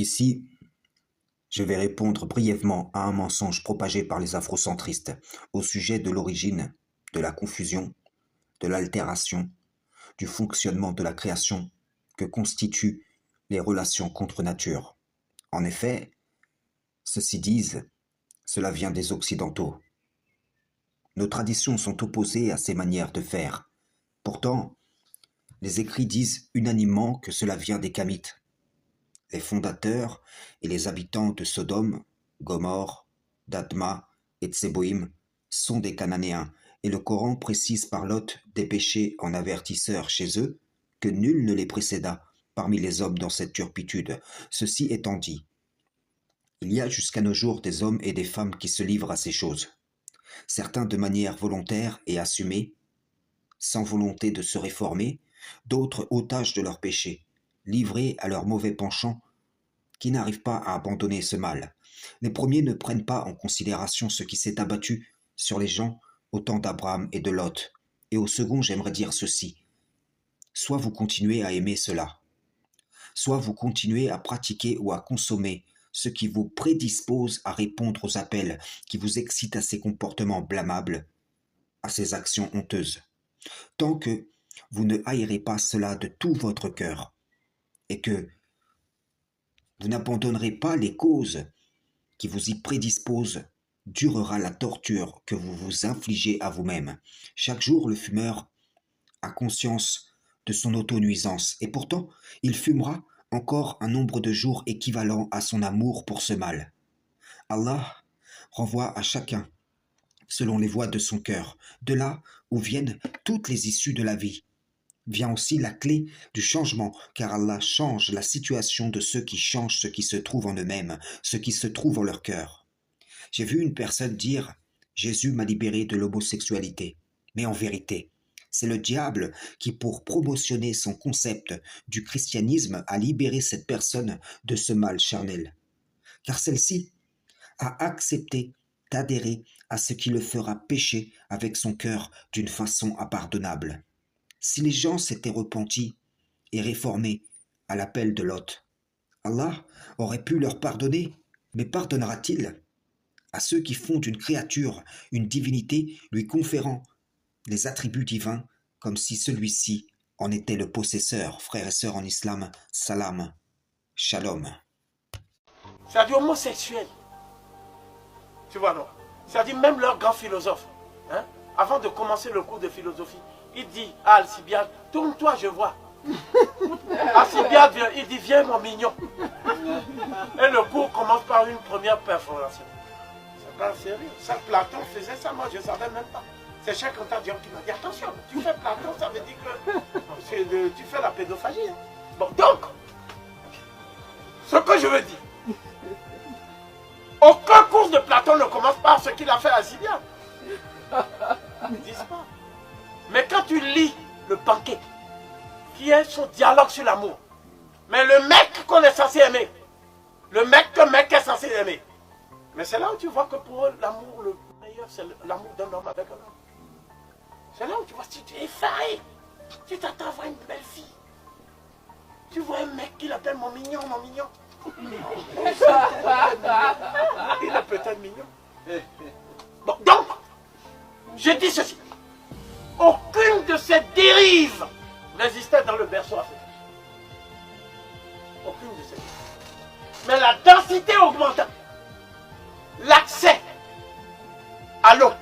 Ici, je vais répondre brièvement à un mensonge propagé par les afrocentristes au sujet de l'origine, de la confusion, de l'altération, du fonctionnement de la création que constituent les relations contre nature. En effet, ceux-ci disent, cela vient des Occidentaux. Nos traditions sont opposées à ces manières de faire. Pourtant, les écrits disent unanimement que cela vient des Kamites, les fondateurs et les habitants de Sodome, Gomorrhe, d'Adma et de Tséboïm sont des Cananéens, et le Coran précise par Lot dépêché en avertisseur chez eux que nul ne les précéda parmi les hommes dans cette turpitude. Ceci étant dit, il y a jusqu'à nos jours des hommes et des femmes qui se livrent à ces choses, certains de manière volontaire et assumée, sans volonté de se réformer, d'autres otages de leurs péchés, livrés à leurs mauvais penchants, qui n'arrivent pas à abandonner ce mal. Les premiers ne prennent pas en considération ce qui s'est abattu sur les gens au temps d'Abraham et de Lot. Et au second, j'aimerais dire ceci. Soit vous continuez à aimer cela, soit vous continuez à pratiquer ou à consommer ce qui vous prédispose à répondre aux appels, qui vous excite à ces comportements blâmables, à ces actions honteuses. Tant que vous ne haïrez pas cela de tout votre cœur, et que vous n'abandonnerez pas les causes qui vous y prédisposent, durera la torture que vous vous infligez à vous-même. Chaque jour, le fumeur a conscience de son auto-nuisance, et pourtant, il fumera encore un nombre de jours équivalent à son amour pour ce mal. Allah renvoie à chacun selon les voies de son cœur, de là où viennent toutes les issues de la vie. Vient aussi la clé du changement, car Allah change la situation de ceux qui changent ce qui se trouve en eux-mêmes, ce qui se trouve en leur cœur. J'ai vu une personne dire « Jésus m'a libéré de l'homosexualité ». Mais en vérité, c'est le diable qui, pour promotionner son concept du christianisme, a libéré cette personne de ce mal charnel. Car celle-ci a accepté d'adhérer à ce qui le fera pécher avec son cœur d'une façon impardonnable. Si les gens s'étaient repentis et réformés à l'appel de Lot, Allah aurait pu leur pardonner, mais pardonnera-t-il à ceux qui font d'une créature une divinité lui conférant les attributs divins comme si celui-ci en était le possesseur? Frères et sœurs en islam, salam, shalom. C'est-à-dire homosexuel. Tu vois, non? C'est-à-dire même leur grand philosophe, hein, avant de commencer le cours de philosophie, il dit à Alcibiade, tourne-toi, je vois. Alcibiade vient, il dit, viens mon mignon. Et le cours commence par une première perforation. C'est pas sérieux. Ça, Platon faisait ça, moi je ne savais même pas. C'est Cheikh Anta Diop qui m'a dit, attention, tu fais Platon, ça veut dire que tu fais la pédophagie. Hein. Bon, donc, ce que je veux dire, aucun cours de Platon ne commence par ce qu'il a fait à Alcibiade. Ils ne disent pas. Mais quand tu lis le banquet, qui est son dialogue sur l'amour, mais le mec qu'on est censé aimer, le mec que mec est censé aimer, mais c'est là où tu vois que pour eux, l'amour le meilleur, c'est l'amour d'un homme avec un homme. C'est là où tu vois, si tu es effaré, tu t'attends à voir une belle fille. Tu vois un mec qui l'appelle mon mignon, mon mignon. Il est peut-être mignon. Bon, donc, je dis ceci. Aucune de ces dérives n'existait dans le berceau africain. Aucune de ces dérives. Mais la densité augmentant, l'accès à l'eau,